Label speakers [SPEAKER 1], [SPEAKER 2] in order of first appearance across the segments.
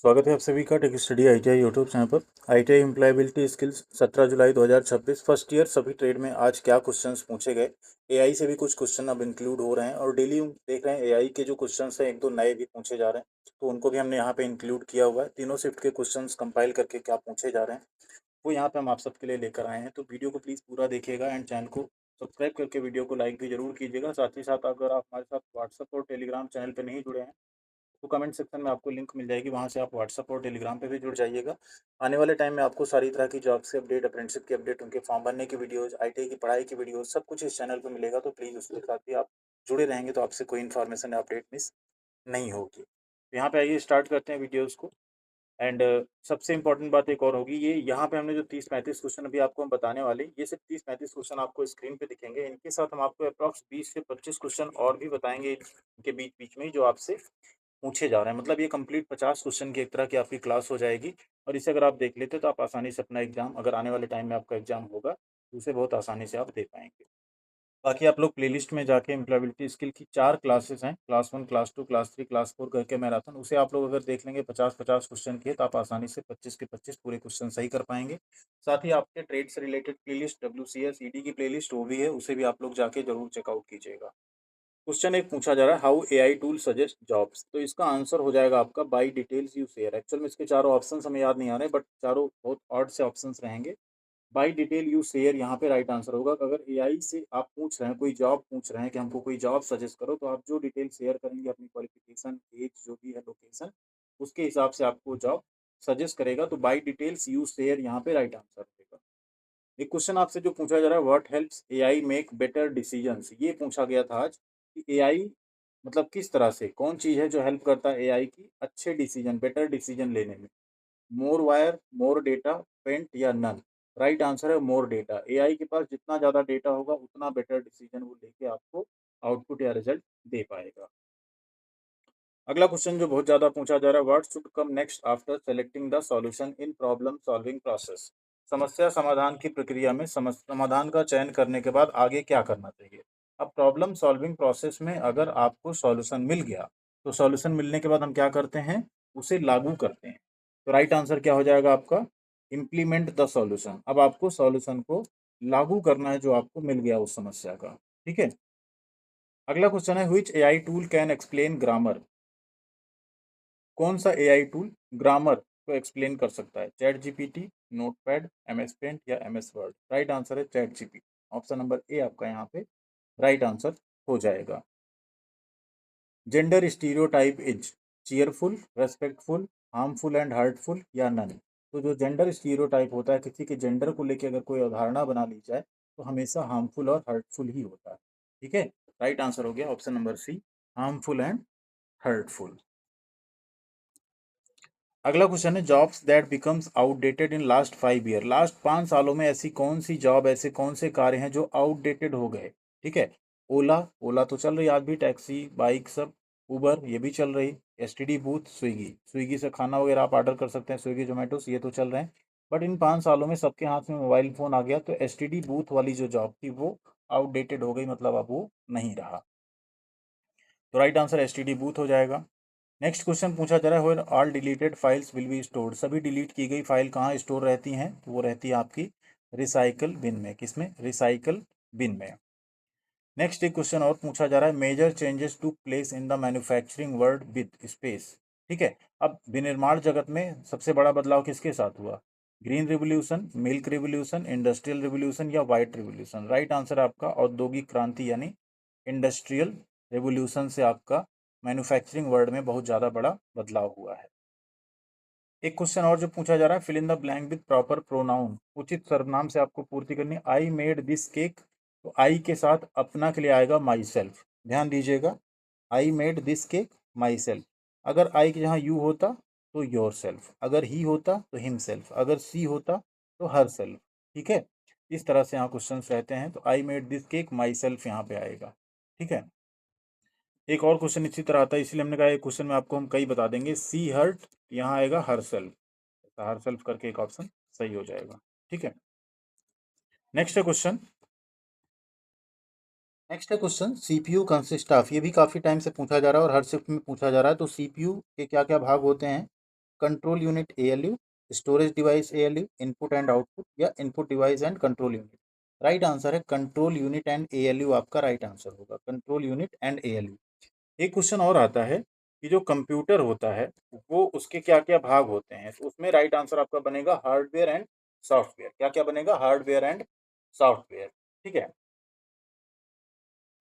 [SPEAKER 1] स्वागत है आप सभी का tech study ITI YouTube channel पर। आईटीआई एम्प्लॉयबिलिटी स्किल्स 17 जुलाई 2026 फर्स्ट ईयर सभी ट्रेड में आज क्या क्वेश्चंस पूछे गए। एआई से भी कुछ क्वेश्चन अब इंक्लूड हो रहे हैं और डेली देख रहे हैं एआई के जो क्वेश्चंस हैं एक दो नए भी पूछे जा रहे हैं, तो उनको भी हमने यहाँ पे इंक्लूड किया हुआ है। तीनों शिफ्ट के क्वेश्चन कंपाइल करके क्या पूछे जा रहे हैं वो यहाँ पे हम आप सबके लिए लेकर आए हैं। तो वीडियो को प्लीज़ पूरा देखिएगा एंड चैनल को सब्सक्राइब करके वीडियो को लाइक भी जरूर कीजिएगा। साथ ही साथ अगर आप हमारे साथ व्हाट्सअप और टेलीग्राम चैनल पर नहीं जुड़े हैं तो कमेंट सेक्शन में आपको लिंक मिल जाएगी, वहाँ से आप व्हाट्सअप और टेलीग्राम पे भी जुड़ जाइएगा। आने वाले टाइम में आपको सारी तरह की जॉब से अपडेट, अप्रेंटिसशिप की अपडेट, उनके फॉर्म भरने की वीडियोज़, आईटीआई की पढ़ाई की वीडियोज़, सब कुछ इस चैनल पे मिलेगा। तो प्लीज़ उसके साथ भी आप जुड़े रहेंगे तो आपसे कोई इन्फॉर्मेशन या अपडेट मिस नहीं होगी। तो यहाँ पे आइए स्टार्ट करते हैं वीडियोज़ को। एंड सबसे इंपॉर्टेंट बात एक और होगी, ये यहाँ पे हमने जो 30-35 क्वेश्चन अभी आपको हम बताने वाले, ये सिर्फ 30-35 क्वेश्चन आपको स्क्रीन पे दिखेंगे। इनके साथ हम आपको अप्रॉक्स 20 से 25 क्वेश्चन और भी बताएंगे इनके बीच बीच में, जो आपसे पूछे जा रहे हैं। मतलब ये कंप्लीट 50 क्वेश्चन की एक तरह की आपकी क्लास हो जाएगी। और इसे अगर आप देख लेते तो आप आसानी से अपना एग्जाम, अगर आने वाले टाइम में आपका एग्जाम होगा तो उसे बहुत आसानी से आप दे पाएंगे। बाकी आप लोग प्लेलिस्ट में जाके एम्प्लॉयबिलिटी स्किल की 4 क्लासेस हैं, क्लास 1, क्लास 2, क्लास 3, क्लास 4 करके मैराथन, उसे आप लोग अगर देख लेंगे 50-50 क्वेश्चन के, तो आप आसानी से 25 के 25 पूरे क्वेश्चन सही कर पाएंगे। साथ ही आपके ट्रेड से रिलेटेड प्लेलिस्ट, WCS, ED की प्लेलिस्ट वो भी है, उसे भी आप लोग जाके जरूर चेकआउट कीजिएगा। क्वेश्चन एक पूछा जा रहा है, how AI tool suggest jobs. तो इसका आंसर हो जाएगा आपका by details you share. Actual में इसके चारों ऑप्शंस हमें याद नहीं आ रहे, बट चारों बहुत ऑड से ऑप्शंस रहेंगे। बाई डिटेल यू शेयर यहाँ पे राइट आंसर होगा। अगर एआई से आप पूछ रहे हैं, कोई जॉब पूछ रहे हैं कि हमको कोई जॉब सजेस्ट करो, तो आप जो डिटेल शेयर करेंगे, अपनी क्वालिफिकेशन, एज, जो भी है, लोकेशन, उसके हिसाब से आपको जॉब सजेस्ट करेगा। तो बाई डिटेल्स यू शेयर यहाँ पे राइट आंसर होगा। एक क्वेश्चन आपसे जो पूछा जा रहा है, what helps AI make better decisions, ये पूछा गया था आज कि एआई मतलब किस तरह से, कौन चीज़ है जो हेल्प करता है एआई की अच्छे डिसीजन, बेटर डिसीजन लेने में। मोर वायर, मोर डेटा, पेंट या नन। राइट आंसर है मोर डेटा। एआई के पास जितना ज़्यादा डेटा होगा उतना बेटर डिसीजन वो लेके आपको आउटपुट या रिजल्ट दे पाएगा। अगला क्वेश्चन जो बहुत ज़्यादा पूछा जा रहा है, what should come next after selecting the solution in problem solving process. समस्या समाधान की प्रक्रिया में समाधान का चयन करने के बाद आगे क्या करना चाहिए। अब प्रॉब्लम सॉल्विंग प्रोसेस में अगर आपको सॉल्यूशन मिल गया, तो सॉल्यूशन मिलने के बाद हम क्या करते हैं, उसे लागू करते हैं। तो राइट आंसर क्या हो जाएगा आपका, इम्प्लीमेंट द सॉल्यूशन। अब आपको सॉल्यूशन को लागू करना है जो आपको मिल गया उस समस्या का। ठीक है। अगला क्वेश्चन है, which AI tool can explain grammar. कौन सा एआई टूल ग्रामर को एक्सप्लेन कर सकता है। Chat GPT, notepad, MS paint या MS वर्ड। राइट आंसर है chat GPT. Option number A आपका यहाँ पे राइट आंसर हो जाएगा। Gender stereotype is cheerful, respectful, harmful and hurtful या नन। तो जो जेंडर स्टीरियोटाइप होता है, किसी के जेंडर को लेकर अगर कोई अवधारणा बना ली जाए, तो हमेशा हार्मफुल और हर्टफुल ही होता है। ठीक है। राइट आंसर हो गया option number C, harmful and hurtful. अगला क्वेश्चन है, jobs that becomes outdated in last 5 year. Last 5 सालों में ऐसी कौन सी जॉब, ऐसे कौन से कार्य हैं जो आउटडेटेड हो गए। ठीक है। ओला, ओला तो चल रही आज भी, टैक्सी, बाइक सब। उबर ये भी चल रही। STD बूथ, स्विगी, स्विगी से खाना वगैरह आप ऑर्डर कर सकते हैं, स्विगी जोमेटो, ये तो चल रहे हैं। बट इन 5 सालों में सबके हाथ में मोबाइल फ़ोन आ गया, तो STD बूथ वाली जो जॉब थी वो आउटडेटेड हो गई, मतलब अब वो नहीं रहा। तो राइट आंसर STD बूथ हो जाएगा। नेक्स्ट क्वेश्चन पूछा जा रहा है, when all deleted files will be stored. सभी डिलीट की गई फाइल कहाँ स्टोर रहती हैं, तो वो रहती है आपकी रिसाइकल बिन में। किसमें, रिसाइकल बिन में। नेक्स्ट एक क्वेश्चन और पूछा जा रहा है, major changes to place in the manufacturing world with space. ठीक है। अब विनिर्माण जगत में सबसे बड़ा बदलाव किसके साथ हुआ, green revolution, milk revolution, industrial revolution या व्हाइट रिवोल्यूशन। राइट आंसर आपका औद्योगिक क्रांति यानी इंडस्ट्रियल रिवोल्यूशन से आपका मैन्युफैक्चरिंग वर्ल्ड में बहुत ज़्यादा बड़ा बदलाव हुआ है। एक क्वेश्चन और जो पूछा जा रहा है, fill in the blank with proper pronoun. उचित सर्वनाम से आपको पूर्ति करनी। आई मेड दिस केक, तो आई के साथ अपना के लिए आएगा माई सेल्फ। ध्यान दीजिएगा, I made this cake my self. अगर आई के जहाँ यू होता तो योर सेल्फ, अगर ही होता तो हिम सेल्फ, अगर सी होता तो हर सेल्फ। ठीक है। इस तरह से यहाँ क्वेश्चन रहते हैं। तो I made this cake my self यहाँ पे आएगा। ठीक है। एक और क्वेश्चन इसी तरह आता है, इसलिए हमने कहा एक क्वेश्चन में आपको हम कई बता देंगे। सी हर्ट, यहाँ आएगा हर सेल्फ, हर सेल्फ करके एक ऑप्शन सही हो जाएगा। ठीक है। नेक्स्ट है क्वेश्चन, सीपीयू कंसिस्ट ऑफ। ये भी काफी टाइम से पूछा जा रहा है और हर शिफ्ट में पूछा जा रहा है। तो सीपीयू के क्या क्या भाग होते हैं, control unit ALU, storage device ALU, input and output, या input device and control unit? Right answer है कंट्रोल यूनिट एंड ALU, आपका राइट आंसर होगा, कंट्रोल यूनिट एंड ALU। एक क्वेश्चन और आता है कि जो कंप्यूटर होता है वो उसके क्या क्या भाग होते हैं, तो उसमें राइट आंसर आपका बनेगा हार्डवेयर एंड सॉफ्टवेयर। क्या क्या बनेगा? Hardware and software. ठीक है।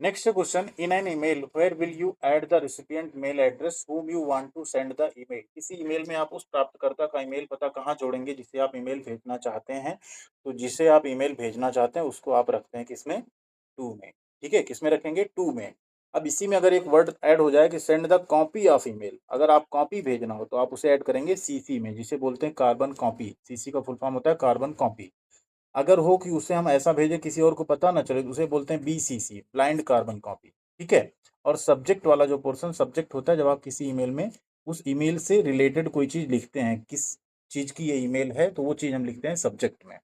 [SPEAKER 1] Next question, in an email where will you add the recipient mail address whom you want to send the email? किसी ईमेल में आप उस प्राप्तकर्ता का ईमेल पता कहाँ जोड़ेंगे जिसे आप ईमेल भेजना चाहते हैं? तो जिसे आप ईमेल भेजना चाहते हैं उसको आप रखते हैं किसमें? टू में। ठीक है, किसमें रखेंगे? टू में। अब इसी में अगर एक वर्ड ऐड हो जाए कि send the copy of email, अगर आप कॉपी भेजना हो तो आप उसे ऐड करेंगे सीसी में, जिसे बोलते हैं कार्बन कॉपी। सीसी का फुल फॉर्म होता है कार्बन कॉपी। अगर हो कि उसे हम ऐसा भेजें किसी और को पता ना चले तो उसे बोलते हैं BCC, ब्लाइंड कार्बन कॉपी। ठीक है। और सब्जेक्ट वाला जो पोर्शन सब्जेक्ट होता है, जब आप किसी ईमेल में उस ईमेल से रिलेटेड कोई चीज लिखते हैं, किस चीज की ये ईमेल है, तो वो चीज हम लिखते हैं सब्जेक्ट में।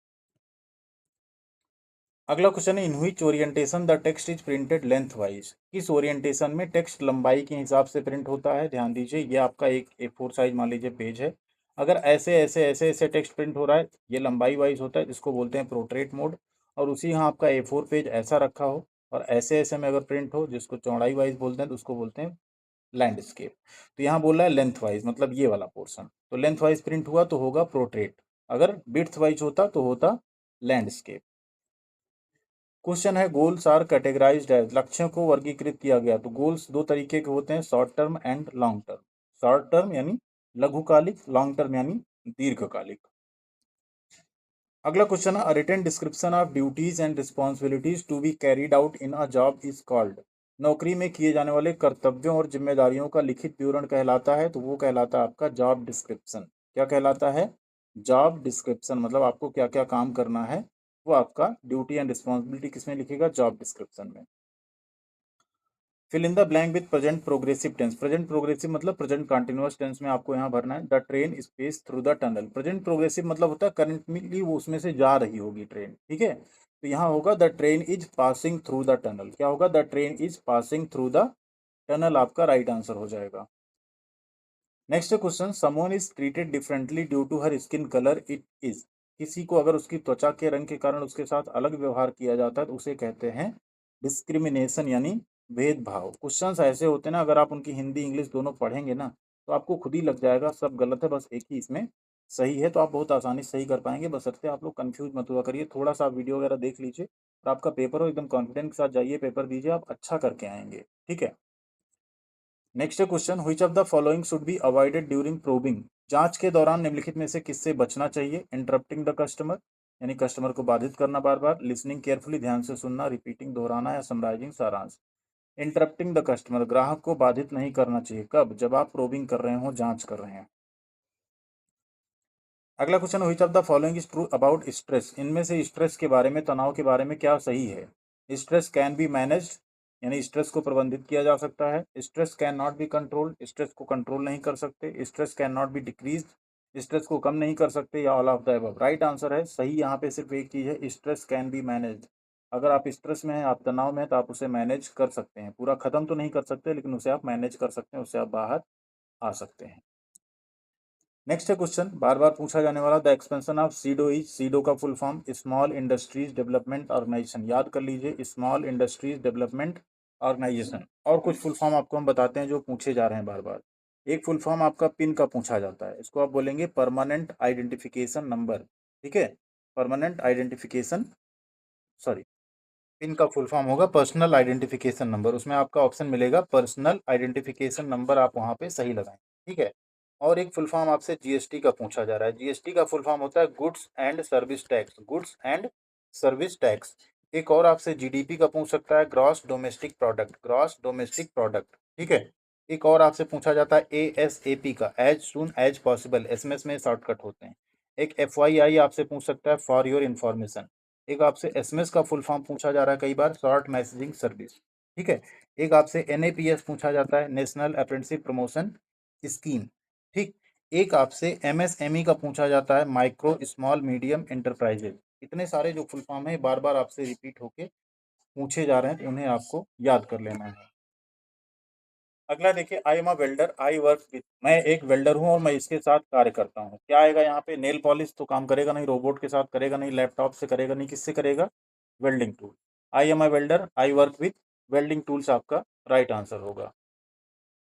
[SPEAKER 1] अगला क्वेश्चन है, in which orientation the text is printed length wise? किस ओरिएंटेशन में टेक्स्ट लंबाई के हिसाब से प्रिंट होता है? ध्यान दीजिए, ये आपका एक A4 साइज मान लीजिए पेज है। अगर ऐसे ऐसे ऐसे ऐसे टेक्स्ट प्रिंट हो रहा है, ये लंबाई वाइज होता है, जिसको बोलते हैं पोर्ट्रेट मोड। और उसी यहाँ आपका A4 पेज ऐसा रखा हो और ऐसे ऐसे में अगर प्रिंट हो, जिसको चौड़ाई वाइज बोलते हैं, तो उसको बोलते हैं लैंडस्केप। तो यहाँ बोल रहा है लेंथ वाइज, मतलब ये वाला पोर्शन। तो लेंथ वाइज प्रिंट हुआ तो होगा पोर्ट्रेट, अगर विड्थ वाइज होता तो होता लैंडस्केप। क्वेश्चन है, गोल्स आर कैटेगराइज्ड एज, लक्ष्यों को वर्गीकृत किया गया। तो गोल्स दो तरीके के होते हैं, short term and long term. Short term यानी लघुकालिक, लॉन्ग टर्म यानी दीर्घकालिक। अगला क्वेश्चन है, written description of duties and responsibilities to be carried out in a job is called. नौकरी में किए जाने वाले कर्तव्यों और जिम्मेदारियों का लिखित विवरण कहलाता है, तो वो कहलाता है आपका जॉब डिस्क्रिप्शन। क्या कहलाता है? Job description. मतलब आपको क्या क्या काम करना है वो आपका ड्यूटी एंड रिस्पॉन्सिबिलिटी किसमें लिखेगा? जॉब डिस्क्रिप्शन में। Fill in the blank with present progressive tense. Present progressive मतलब प्रेजेंट कंटिन्यूअस टेंस में आपको यहाँ भरना है। The train is pace through the tunnel. Present progressive मतलब होता है करंटली वो उसमें से जा रही होगी ट्रेन। ठीक है, तो यहाँ होगा the train is passing through the tunnel. क्या होगा? The train is passing through the tunnel, आपका राइट आंसर हो जाएगा। Next question, someone is treated differently due to her skin colour, it is. किसी को अगर उसकी त्वचा के रंग के कारण उसके साथ अलग व्यवहार किया जाता है तो उसे कहते हैं डिस्क्रिमिनेशन, यानी भेदभाव। क्वेश्चंस ऐसे होते हैं ना, अगर आप उनकी हिंदी इंग्लिश दोनों पढ़ेंगे ना तो आपको खुद ही लग जाएगा सब गलत है, बस एक ही इसमें सही है। तो आप बहुत आसानी से सही कर पाएंगे, बशर्ते आप लोग कंफ्यूज मत हुआ करिए। थोड़ा सा आप वीडियो वगैरह देख लीजिए और आपका पेपर हो, एकदम कॉन्फिडेंस के साथ जाइए, पेपर दीजिए, आप अच्छा करके आएंगे। ठीक है। Next question, which of the following should be avoided during probing? जांच के दौरान निम्नलिखित में से किससे बचना चाहिए? इंटरप्टिंग द कस्टमर, यानी कस्टमर को बाधित करना बार बार। लिसनिंग केयरफुली, ध्यान से सुनना। रिपीटिंग, दोहराना। या समराइजिंग, सारांश। इंटरप्टिंग द कस्टमर, ग्राहक को बाधित नहीं करना चाहिए। कब? जब आप प्रोबिंग कर रहे हो, जांच कर रहे हैं। अगला question, which of the following is true about stress? इनमें से स्ट्रेस के बारे में, तनाव के बारे में क्या सही है? स्ट्रेस कैन बी मैनेज्ड, यानी स्ट्रेस को प्रबंधित किया जा सकता है। Stress can not be controlled, stress को कंट्रोल नहीं कर सकते। Stress can not be decreased, stress को कम नहीं कर सकते। या all of the above. Right answer है, सही यहाँ पे सिर्फ एक चीज है, स्ट्रेस कैन बी मैनेज्ड। अगर आप स्ट्रेस में हैं, आप तनाव में हैं, तो आप उसे मैनेज कर सकते हैं। पूरा खत्म तो नहीं कर सकते, लेकिन उसे आप मैनेज कर सकते हैं, उससे आप बाहर आ सकते हैं। नेक्स्ट है क्वेश्चन, बार बार पूछा जाने वाला, the expansion of SIDO is. SIDO का full form small industries development organisation. याद कर लीजिए, स्मॉल इंडस्ट्रीज डेवलपमेंट ऑर्गेनाइजेशन। और कुछ फुल फॉर्म आपको हम बताते हैं जो पूछे जा रहे हैं बार बार। एक फुल फॉर्म आपका पिन का पूछा जाता है, इसको आप बोलेंगे परमानेंट आइडेंटिफिकेशन नंबर। ठीक है, परमानेंट आइडेंटिफिकेशन, सॉरी, पिन का फुल फॉर्म होगा पर्सनल आइडेंटिफिकेशन नंबर। उसमें आपका ऑप्शन मिलेगा पर्सनल आइडेंटिफिकेशन नंबर, आप वहाँ पे सही लगाएं। ठीक है। और एक फुल फॉर्म आपसे जीएसटी का पूछा जा रहा है। जीएसटी का फुल फॉर्म होता है goods and service tax. Goods and service tax. एक और आपसे जीडीपी का पूछ सकता है, gross domestic product. Gross domestic product. ठीक है। एक और आपसे पूछा जाता है एएसएपी का, as soon as possible. SMS में शॉर्टकट होते हैं। एक एफवाईआई आपसे पूछ सकता है, फॉर योर इन्फॉर्मेशन। एक आपसे एसएमएस का फुल फॉर्म पूछा जा रहा है कई बार, शॉर्ट मैसेजिंग सर्विस। ठीक है। एक आपसे एनएपीएस पूछा जाता है, नेशनल अप्रेंटिसशिप प्रमोशन स्कीम। ठीक। एक आपसे एमएसएमई का पूछा जाता है, माइक्रो स्मॉल मीडियम एंटरप्राइजेज। इतने सारे जो फुल फॉर्म है बार बार आपसे रिपीट होके पूछे जा रहे हैं, तो उन्हें आपको याद कर लेना है। अगला देखिए, आई am a welder, I work with, मैं एक वेल्डर हूँ और मैं इसके साथ कार्य करता हूँ। क्या आएगा यहाँ पे? नेल पॉलिश तो काम करेगा नहीं, रोबोट के साथ करेगा नहीं, लैपटॉप से करेगा नहीं, किससे करेगा? Welding tool. I am a welder, I work with welding tools आपका राइट आंसर होगा।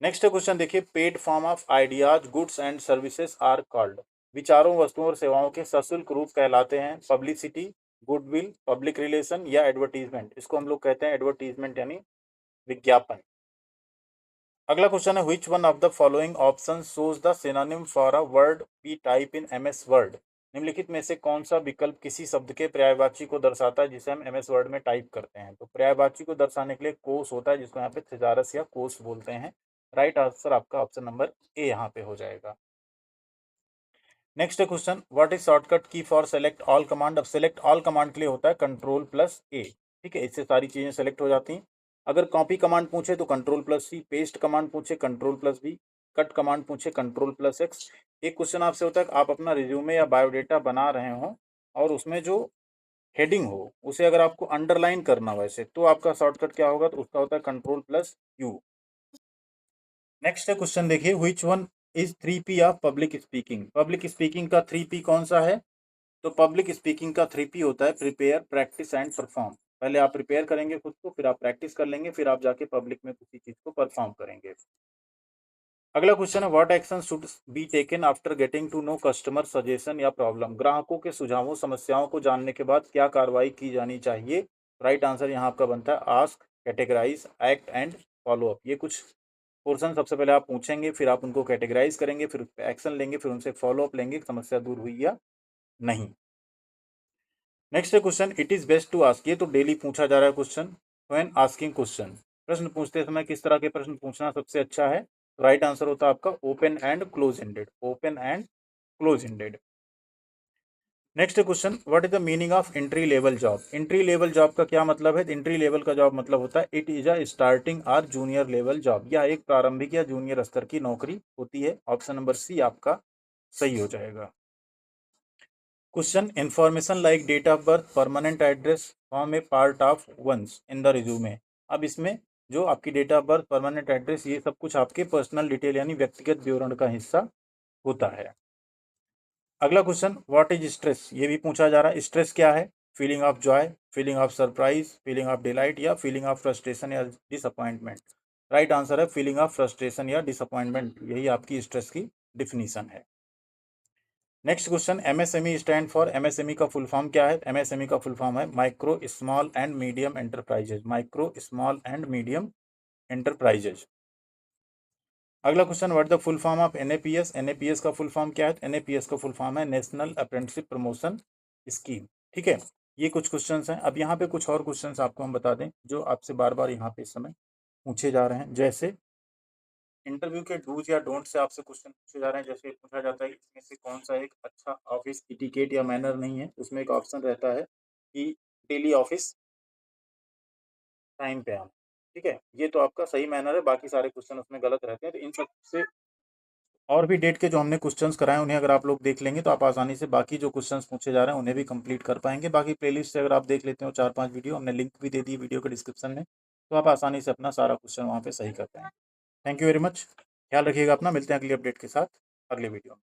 [SPEAKER 1] नेक्स्ट क्वेश्चन देखिए, paid form of ideas goods and services are called, विचारों वस्तुओं और सेवाओं के सशुल्क रूप कहलाते हैं पब्लिसिटी, गुडविल, पब्लिक रिलेशन या एडवर्टीजमेंट। इसको हम लोग कहते हैं एडवर्टीजमेंट यानी विज्ञापन। अगला क्वेश्चन है, which one of the following option shows the synonym for a word we type in MS word, निम्नलिखित में से कौन सा विकल्प किसी शब्द के पर्यायवाची को दर्शाता है जिसे हम एमएस वर्ड में टाइप करते हैं? तो पर्यायवाची को दर्शाने के लिए कोस होता है, जिसको यहाँ पे थिजारस या कोस बोलते हैं। राइट आंसर आपका ऑप्शन नंबर ए यहाँ पे हो जाएगा। Next question, what is shortcut की फॉर सेलेक्ट ऑल कमांड? अब सेलेक्ट ऑल कमांड के लिए होता है कंट्रोल प्लस ए। ठीक है, इससे सारी चीजें सेलेक्ट हो जाती हैं। अगर कॉपी कमांड पूछे तो control plus C, paste command पूछे control plus B, cut command पूछे कंट्रोल प्लस एक्स। एक क्वेश्चन आपसे होता है कि आप अपना रिज्यूमे या बायोडेटा बना रहे हो और उसमें जो हेडिंग हो उसे अगर आपको अंडरलाइन करना वैसे, तो आपका शॉर्टकट क्या होगा? तो उसका होता है control plus U. Next question देखिए, which one is 3P of public speaking? Public speaking का 3P कौन सा है? तो पब्लिक स्पीकिंग का 3P होता है प्रिपेयर, प्रैक्टिस एंड परफॉर्म। पहले आप प्रिपेयर करेंगे खुद को, फिर आप प्रैक्टिस कर लेंगे, फिर आप जाके पब्लिक में किसी चीज को परफॉर्म करेंगे। अगला क्वेश्चन है, what action should be taken after getting to know customer suggestion या प्रॉब्लम? ग्राहकों के सुझावों समस्याओं को जानने के बाद क्या कार्रवाई की जानी चाहिए? राइट आंसर यहाँ आपका बनता है ask, categorise, act and follow up. ये कुछ पोर्शन सबसे पहले आप पूछेंगे, फिर आप उनको कैटेगराइज करेंगे, फिर एक्शन लेंगे, फिर उनसे फॉलो अप लेंगे, समस्या दूर हुई या नहीं। Next question, it is best to ask, ये तो डेली पूछा जा रहा है क्वेश्चन। व्हेन आस्किंग क्वेश्चन, प्रश्न पूछते समय किस तरह के प्रश्न पूछना सबसे अच्छा है? राइट आंसर होता है आपका open and close ended, open and close ended. Next question, what is the meaning of entry level job? Entry level job का क्या मतलब है? एंट्री लेवल का जॉब मतलब होता है इट इज अ स्टार्टिंग और जूनियर लेवल जॉब, या एक प्रारंभिक या जूनियर स्तर की नौकरी होती है। ऑप्शन नंबर सी आपका सही हो जाएगा। Question, information like date of birth, permanent address form a part of one's in the resume. अब इसमें जो आपकी date of birth, permanent address, ये सब कुछ आपके पर्सनल डिटेल यानी व्यक्तिगत विवरण का हिस्सा होता है। अगला क्वेश्चन, व्हाट इज स्ट्रेस? ये भी पूछा जा रहा है। स्ट्रेस क्या है? Feeling of joy, feeling of surprise, feeling of delight या फीलिंग ऑफ फ्रस्ट्रेशन या डिसअपॉइंटमेंट? राइट आंसर है फीलिंग ऑफ फ्रस्ट्रेशन या डिसअपॉइंटमेंट, यही आपकी स्ट्रेस की डिफिनीशन है। Next question, MSME stand for, MSME का फुल फॉर्म क्या है? एमएसएमई का फुल फॉर्म है micro small and medium enterprises, micro small and medium enterprises. अगला question, what the full form of NAPS? NAPS का full form क्या है? एनएपीएस का फुल फॉर्म है नेशनल अप्रेंटिसशिप प्रमोशन स्कीम। ठीक है, ये कुछ क्वेश्चंस हैं। अब यहाँ पे कुछ और क्वेश्चंस आपको हम बता दें जो आपसे बार बार यहाँ पे इस समय पूछे जा रहे हैं। जैसे इंटरव्यू के डूज या डोंट से आपसे क्वेश्चन पूछे जा रहे हैं। जैसे पूछा जाता है इसमें से कौन सा एक अच्छा ऑफिस इटिकेट या मैनर नहीं है? उसमें एक ऑप्शन रहता है कि डेली ऑफिस टाइम पे आना। ठीक है, ये तो आपका सही मैनर है, बाकी सारे क्वेश्चन उसमें गलत रहते हैं। तो इन सब से और भी डेट के जो हमने क्वेश्चंस कराए उन्हें अगर आप लोग देख लेंगे तो आप आसानी से बाकी जो क्वेश्चंस पूछे जा रहे हैं उन्हें भी कंप्लीट कर पाएंगे। बाकी प्लेलिस्ट से अगर आप देख लेते हो 4-5 वीडियो, हमने लिंक भी दे दी वीडियो के डिस्क्रिप्शन में, तो आप आसानी से अपना सारा क्वेश्चन वहाँ पे सही कर पाएंगे। थैंक यू वेरी मच, ख्याल रखिएगा अपना, मिलते हैं अगली अपडेट के साथ अगले वीडियो में।